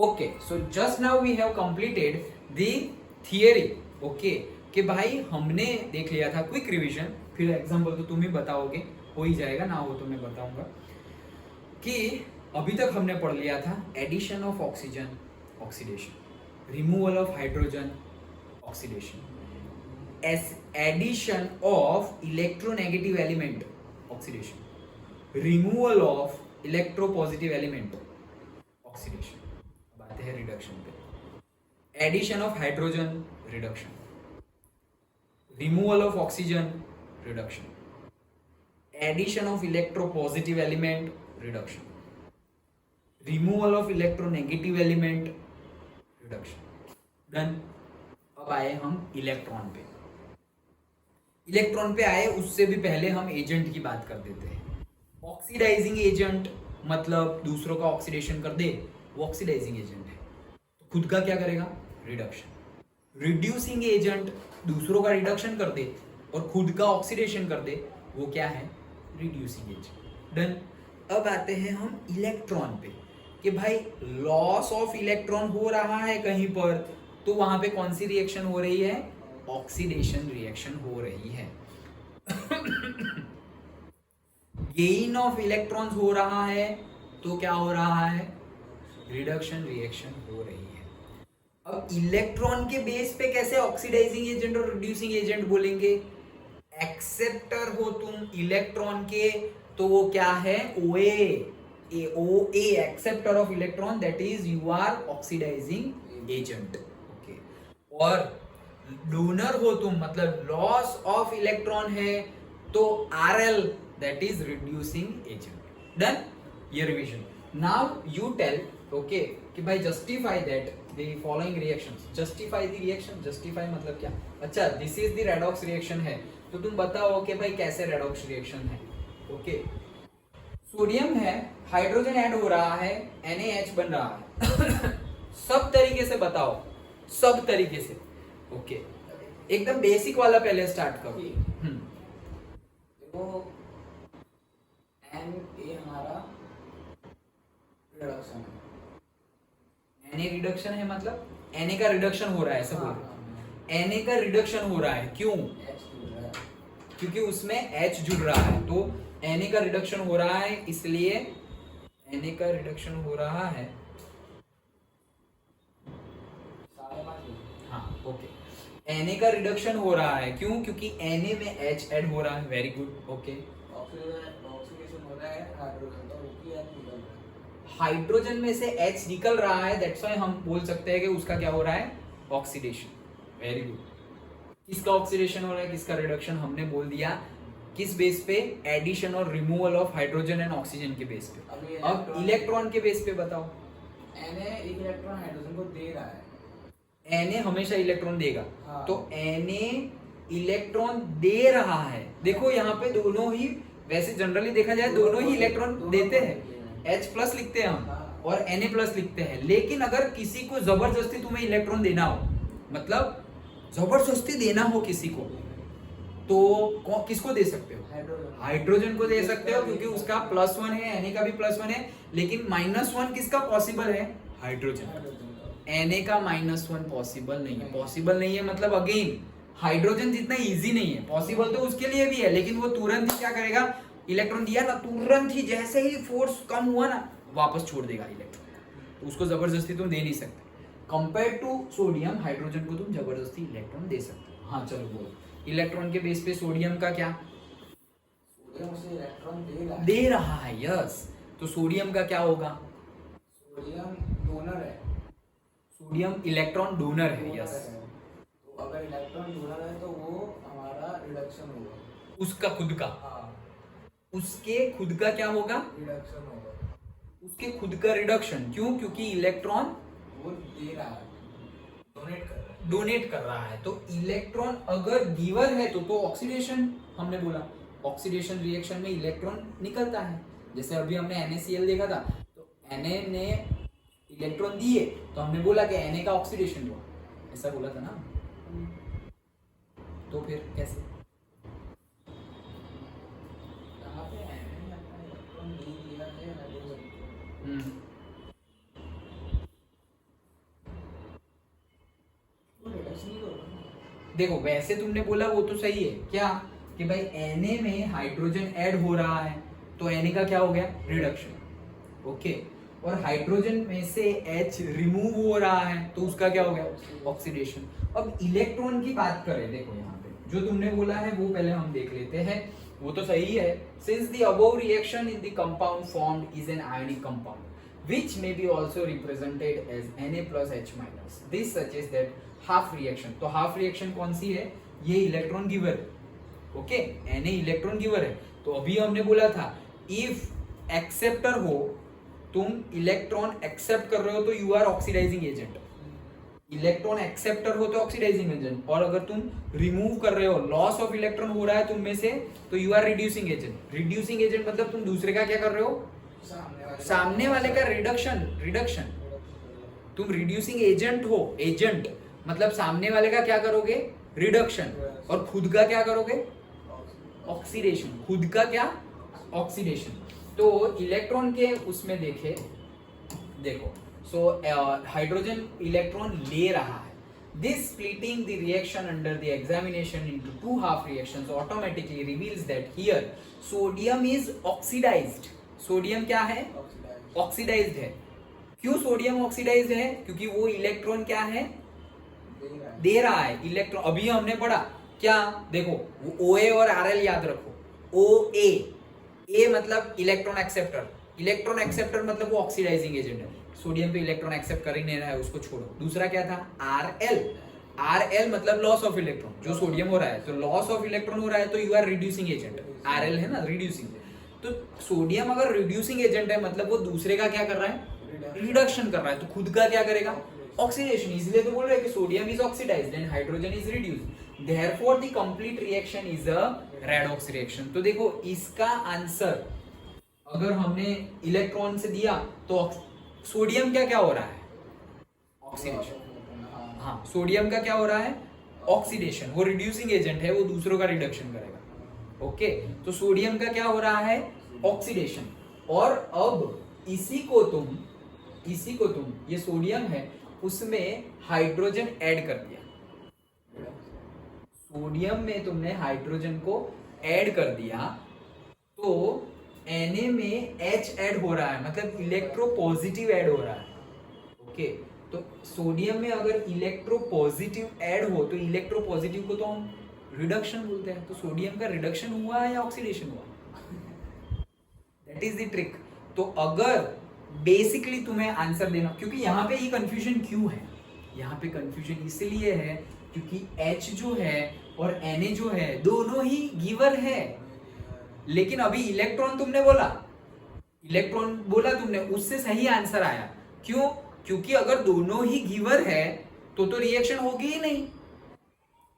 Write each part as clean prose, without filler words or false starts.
Okay, so just now we have completed the theory. Okay, कि भाई हमने देख लिया था क्विक रिवीजन, फिर एग्जांपल तो तुम ही बताओगे, हो ही जाएगा, ना हो तो मैं बताऊंगा। कि अभी तक हमने पढ़ लिया था addition of oxygen oxidation, removal of hydrogen oxidation, addition of electronegative element oxidation, removal of electropositive element oxidation. अब आते हैं रिडक्शन पे। Addition of hydrogen reduction, removal of oxygen reduction, addition of electropositive element reduction, removal of electronegative element reduction. Done. अब आए हम electron पे। Electron पे आए उससे भी पहले हम एजेंट की बात कर देते हैं। ऑक्सीडाइजिंग एजेंट मतलब दूसरों का ऑक्सीडेशन कर दे, वो ऑक्सीडाइजिंग एजेंट है। तो खुद का क्या करेगा? रिडक्शन। रिड्यूसिंग एजेंट दूसरों का रिडक्शन कर दे और खुद का ऑक्सीडेशन कर दे, वो क्या है? Reducing agent. डन। अब आते हैं हम इलेक्ट्रॉन पे कि भाई लॉस ऑफ इलेक्ट्रॉन हो रहा है कहीं पर, तो वहां पे कौन सी रिएक्शन हो रही है? ऑक्सीडेशन रिएक्शन हो रही है। गेन ऑफ इलेक्ट्रॉन्स हो रहा है, तो क्या हो रहा है? रिडक्शन रिएक्शन हो रही है। अब इलेक्ट्रॉन के बेस पे कैसे ऑक्सीडाइजिंग एजेंट और रिड्यूसिंग एजेंट बोलेंगे? एक्सेप्टर हो तुम इलेक्ट्रॉन के, तो वो क्या है? O A. O A acceptor of electron, that is you are oxidising agent. Okay. और डोनर हो तुम, मतलब लॉस ऑफ इलेक्ट्रॉन है, तो R L, that is reducing agent. Done. ये revision. Now you tell, okay, कि भाई justify that the following reactions. Justify the reaction. Justify मतलब क्या? अच्छा, this is the redox reaction है, तो तुम बताओ कि भाई कैसे रेडॉक्स रिएक्शन है। ओके, सोडियम है, हाइड्रोजन ऐड हो रहा है, NaH बन रहा है। सब तरीके से बताओ, सब तरीके से। ओके, एकदम बेसिक वाला पहले स्टार्ट करो। देखो Na हमारा रिडक्शन है। Na रिडक्शन है मतलब Na का रिडक्शन हो रहा है, ऐसा बोल रहे? Na का रिडक्शन हो रहा है, क्यों? H जुड़ रहा है, क्योंकि उसमें H जुड़ रहा है, तो Na का रिडक्शन हो रहा है, इसलिए Na का रिडक्शन हो रहा है। 5.5। हाँ, ओके। Na का रिडक्शन हो रहा है, क्यों? क्योंकि Na में H ऐड हो रहा है। Very good. ओके। ऑक्सीडेशन हो रहा है हाइड्रोजन का, वो की H निकल रहा है। हाइड्रोजन में से H निकल रहा है, दैट्स व्हाई हम बोल सकते हैं कि उसका क्या हो रहा है? ऑक्सीडेशन। Very good. किसका ऑक्सीडेशन हो रहा है, किसका रिडक्शन? हमने बोल दिया। किस बेस पे? एडिशन और removal of hydrogen and oxygen के बेस पे। अब इलेक्ट्रॉन के बेस पे बताओ। Na एक इलेक्ट्रॉन हाइड्रोजन को दे रहा है। Na हमेशा इलेक्ट्रॉन देगा, हाँ। तो Na इलेक्ट्रॉन दे रहा है। देखो यहाँ पे दोनों ही, वैसे जनरली देखा जाए दोनों ही इलेक्ट्रॉन देते हैं। H प्लस लिखते हैं हम और Na प्लस लिखते हैं, लेकिन अगर किसी को जबरदस्ती तुम्हें इलेक्ट्रॉन देना हो, मतलब जबरदस्ती देना हो किसी को, तो किसको दे सकते हो? हाइड्रोजन को दे सकते हो, क्योंकि उसका +1 है, Na का भी +1 है, लेकिन -1 किसका पॉसिबल है? हाइड्रोजन। Na का -1 पॉसिबल नहीं है। पॉसिबल नहीं है मतलब अगेन हाइड्रोजन जितना इजी नहीं है। पॉसिबल तो उसके लिए भी है, लेकिन वो तुरंत ही क्या करेगा? इलेक्ट्रॉन दिया ना, तुरंत ही जैसे ही फोर्स कम हुआ ना, वापस छोड़ देगा इलेक्ट्रॉन। तो उसको जबरदस्ती तुम दे नहीं सकते। कंपेयर टू सोडियम, हाइड्रोजन को तुम जबरदस्ती इलेक्ट्रॉन दे सकते हो। हाँ चलो बोलो, इलेक्ट्रॉन के बेस पे सोडियम का क्या? सोडियम उसे इलेक्ट्रॉन दे रहा है, यस। तो सोडियम का क्या होगा? सोडियम डोनर है। सोडियम इलेक्ट्रॉन डोनर है, यस। तो अगर इलेक्ट्रॉन डोनर है तो वो हमारा रिडक्शन होगा। उसका खुद का? हाँ, उसके खुद का क्या होगा? रिडक्शन होगा। उसके खुद का रिडक्शन। क्यों? क्योंकि इलेक्ट्रॉन वो दे रहा है, डोनेट कर रहा है। डोनेट कर रहा है। तो इलेक्ट्रॉन अगर गिवर है तो ऑक्सीडेशन, हमने बोला ऑक्सीडेशन रिएक्शन में इलेक्ट्रॉन निकलता है। जैसे अभी हमने NaCl देखा था, तो Na ने इलेक्ट्रॉन दिए, तो हमने बोला कि Na का ऑक्सीडेशन हुआ, ऐसा बोला था ना। तो फिर कैसे? यहाँ पे Na ने अपना इलेक्ट्रॉन दे दिया है हाइड्रोजन को। देखो वैसे तुमने बोला वो तो सही है क्या कि भाई Na में हाइड्रोजन ऐड हो रहा है तो Na का क्या हो गया रिडक्शन ओके और हाइड्रोजन में से H रिमूव हो रहा है तो उसका क्या हो गया ऑक्सीडेशन। अब इलेक्ट्रॉन की बात करें देखो यहाँ पे जो तुमने बोला है वो पहले हम देख लेते हैं वो तो सही है since the above reaction in the compound formed is an ionic compound which may be also represented as Na plus H minus. This suggests that half reaction. तो half reaction कौन सी है ये इलेक्ट्रॉन गिवर है okay Na electron giver है तो अभी हमने बोला था if एक्सेप्टर हो तुम इलेक्ट्रॉन एक्सेप्ट कर रहे हो तो you are oxidising agent electron acceptor हो तो ऑक्सीडाइजिंग एजेंट और अगर तुम रिमूव कर रहे हो लॉस ऑफ इलेक्ट्रॉन हो रहा है तुम में से तो यू आर रिड्यूसिंग एजेंट मतलब तुम दूसरे का क्या कर रहे हो सामने वाले का रिडक्शन तुम रिड्यूसिंग एजेंट हो एजेंट मतलब सामने वाले का क्या करोगे रिडक्शन और खुद का क्या करोगे ऑक्सीडेशन खुद का क्या ऑक्सीडेशन। तो इलेक्ट्रॉन के उसमें देखो सो हाइड्रोजन इलेक्ट्रॉन ले रहा है this splitting the reaction under the examination into two half reactions automatically reveals that here sodium is oxidized sodium क्या है ऑक्सीडाइज्ड है क्यों सोडियम ऑक्सीडाइज्ड है क्योंकि वो इलेक्ट्रॉन क्या है दे रहा है इलेक्ट्रॉन अभी हमने पढ़ा क्या देखो वो OA और RL याद रखो OA A मतलब इलेक्ट्रॉन एक्सेप्टर मतलब वो ऑक्सीडाइजिंग एजेंट है सोडियम पे इलेक्ट्रॉन एक्सेप्ट कर ही नहीं रहा है उसको छोड़ो दूसरा क्या था RL मतलब लॉस ऑफ इलेक्ट्रॉन जो सोडियम हो रहा है तो लॉस ऑफ इलेक्ट्रॉन हो रहा है तो you are reducing agent RL है ना रिड्यूसिंग तो सोडियम अगर रिड्यूसिंग एजेंट है मतलब वो दूसरे का क्या कर रहा है रिडक्शन कर रहा है तो खुद का क्या करेगा ऑक्सीडेशन इसलिए तो बोल रहे हैं कि sodium is oxidized and hydrogen is reduced therefore the complete reaction is a redox reaction. तो देखो इसका आंसर अगर हमने इलेक्ट्रॉन से दिया तो सोडियम क्या हो रहा है ऑक्सीडेशन हाँ सोडियम का क्या हो रहा है ऑक्सीडेशन वो रिड्यूसिंग एजेंट है वो दूसरों का रिडक्शन करेगा ओके तो सोडियम का क्या हो रहा है ऑक्सीडेशन और अब इसी को तुम ये सोडियम है उसमें हाइड्रोजन ऐड कर दिया सोडियम में तुमने हाइड्रोजन को ऐड कर दिया तो Na में H ऐड हो रहा है मतलब इलेक्ट्रोपॉजिटिव ऐड हो रहा है ओके तो सोडियम में अगर इलेक्ट्रोपॉजिटिव ऐड हो तो इलेक्ट्रोपॉजिटिव को तो हम रिडक्शन बोलते हैं तो सोडियम का रिडक्शन हुआ या ऑक्सीडेशन हुआ दैट इज द ट्रिक। तो अगर बेसिकली तुम्हें आंसर देना क्योंकि यहाँ पे ये कंफ्यूजन क्यों है यहाँ पे कंफ्यूजन इसलिए है क्योंकि H जो है और Na जो है दोनों ही गिवर है लेकिन अभी इलेक्ट्रॉन बोला तुमने उससे सही आंसर आया क्यों क्योंकि अगर दोनों ही गिवर है तो रिएक्शन होगी ही नहीं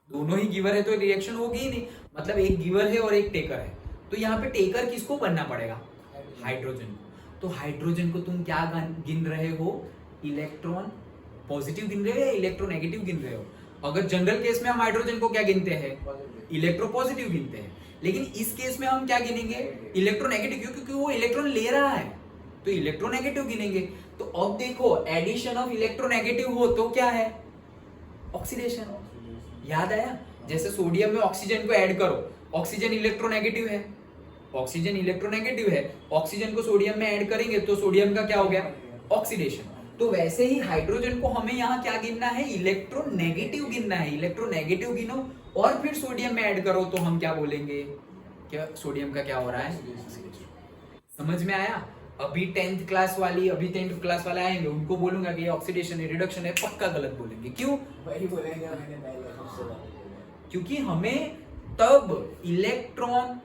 दोनों ही गिवर है तो रिएक्शन होगी ही नहीं मतलब एक गिवर है और एक टेकर है तो यहाँ पे टेकर किसको बनना पड़ेगा हाइड्रोजन को तो हाइड्रोजन को तुम क्या गिन रहे हो इलेक्ट्रॉन पॉजिटिव गिन रहे हो या इलेक्ट्रोनेगेटिव गिन रहे हो अगर जनरल केस में हम हाइड्रोजन को क्या गिनते हैं इलेक्ट्रोपॉजिटिव गिनते हैं लेकिन इस केस में हम क्या गिनेंगे इलेक्ट्रोनेगेटिव क्योंकि वो इलेक्ट्रॉन ले रहा है तो इलेक्ट्रोनेगेटिव गिनेंगे। तो अब देखो एडिशन ऑफ इलेक्ट्रोनेगेटिव हो तो क्या है ऑक्सीडेशन याद आया जैसे सोडियम में ऑक्सीजन को ऐड करो ऑक्सीजन इलेक्ट्रोनेगेटिव है ऑक्सीजन को सोडियम में ऐड करेंगे तो सोडियम का क्या हो गया ऑक्सीडेशन। तो वैसे ही हाइड्रोजन को हमें यहाँ क्या गिनना है इलेक्ट्रोनेगेटिव गिनना है इलेक्ट्रोनेगेटिव गिनो और फिर सोडियम में ऐड करो तो हम क्या बोलेंगे क्या सोडियम का क्या हो रहा है समझ में आया। अभी 10th क्लास वाले आएंगे उनको बोलूंगा कि ये ऑक्सीडेशन है रिडक्शन है पक्का गलत बोलेंगे क्यों वही बोलेंगे मैंने पहले क्योंकि हमें तब इलेक्ट्रॉन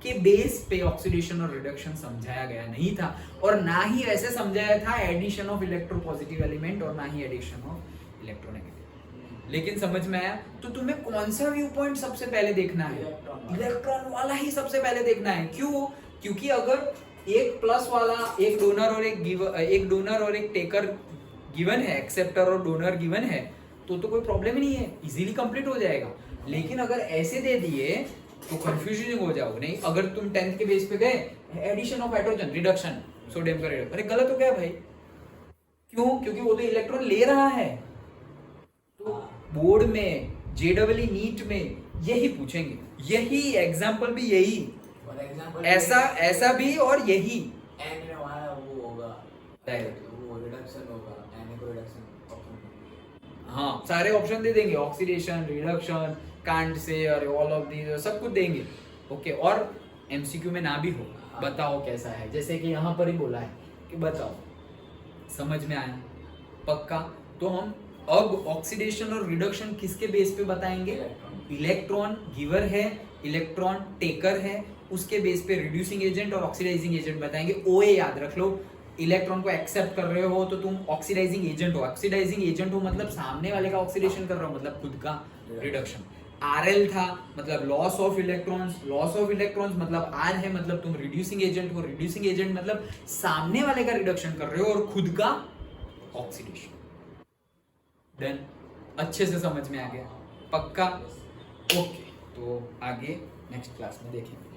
के बेस पे ऑक्सीडेशन और रिडक्शन समझाया गया नहीं था और ना ही ऐसे समझाया था एडिशन ऑफ इलेक्ट्रोपॉजिटिव एलिमेंट और ना ही एडिशन ऑफ इलेक्ट्रोनेगेटिव। लेकिन समझ में आया तो तुम्हें कौन सा व्यू पॉइंट सबसे पहले देखना है इलेक्ट्रॉन वाला ही सबसे पहले देखना है क्यों क्योंकि अगर एक प्लस वाला एक डोनर और एक टेकर गिवन है एक्सेप्टर और डोनर गिवन है तो कोई प्रॉब्लम ही नहीं है इजीली कंप्लीट हो जाएगा। लेकिन अगर ऐसे दे दिए तो कंफ्यूजन हो जाओगे नहीं अगर तुम 10th के बेस पे गए addition of hydrogen reduction sodium का रिडक्शन अरे गलत हो गया भाई क्यों क्योंकि वो तो इलेक्ट्रॉन ले रहा है। तो बोर्ड में जेडब्ल्यू नीट में यही पूछेंगे, यही एग्जाम्पल भी यही, और एग्जांपल ऐसा भी और यही एन में हमारा वो होगा Direct. वो रिडक्शन होगा, एन को रिडक्शन ऑप्शन। हाँ सारे ऑप्शन दे देंगे, ऑक्सीडेशन, रिडक्शन, कांट से और ऑल ऑफ दीज सब कुछ देंगे। ओके, और एमसीक्यू में ना भी हो, बताओ कैसा है, जैसे कि यहाँ पर ही बोला है कि बताओ, समझ में आया पक्का। तो हम अब ऑक्सीडेशन और रिडक्शन किसके बेस पे बताएंगे? इलेक्ट्रॉन गिवर है, इलेक्ट्रॉन टेकर है, उसके बेस पे रिड्यूसिंग एजेंट और ऑक्सीडाइजिंग एजेंट बताएंगे। ओए याद रख लो, इलेक्ट्रॉन को एक्सेप्ट कर रहे हो तो तुम ऑक्सीडाइजिंग एजेंट हो, ऑक्सीडाइजिंग एजेंट हो मतलब सामने वाले का ऑक्सीडेशन कर रहा हो, मतलब खुद का रिडक्शन। आरएल था मतलब loss of electrons, loss of electrons मतलब आर है, मतलब तुम रिड्यूसिंग एजेंट हो, रिड्यूसिंग एजेंट मतलब सामने वाले का रिडक्शन कर रहे हो और खुद का ऑक्सीडेशन। देन अच्छे से समझ में आ गया पक्का? ओके, तो आगे नेक्स्ट क्लास में देखेंगे।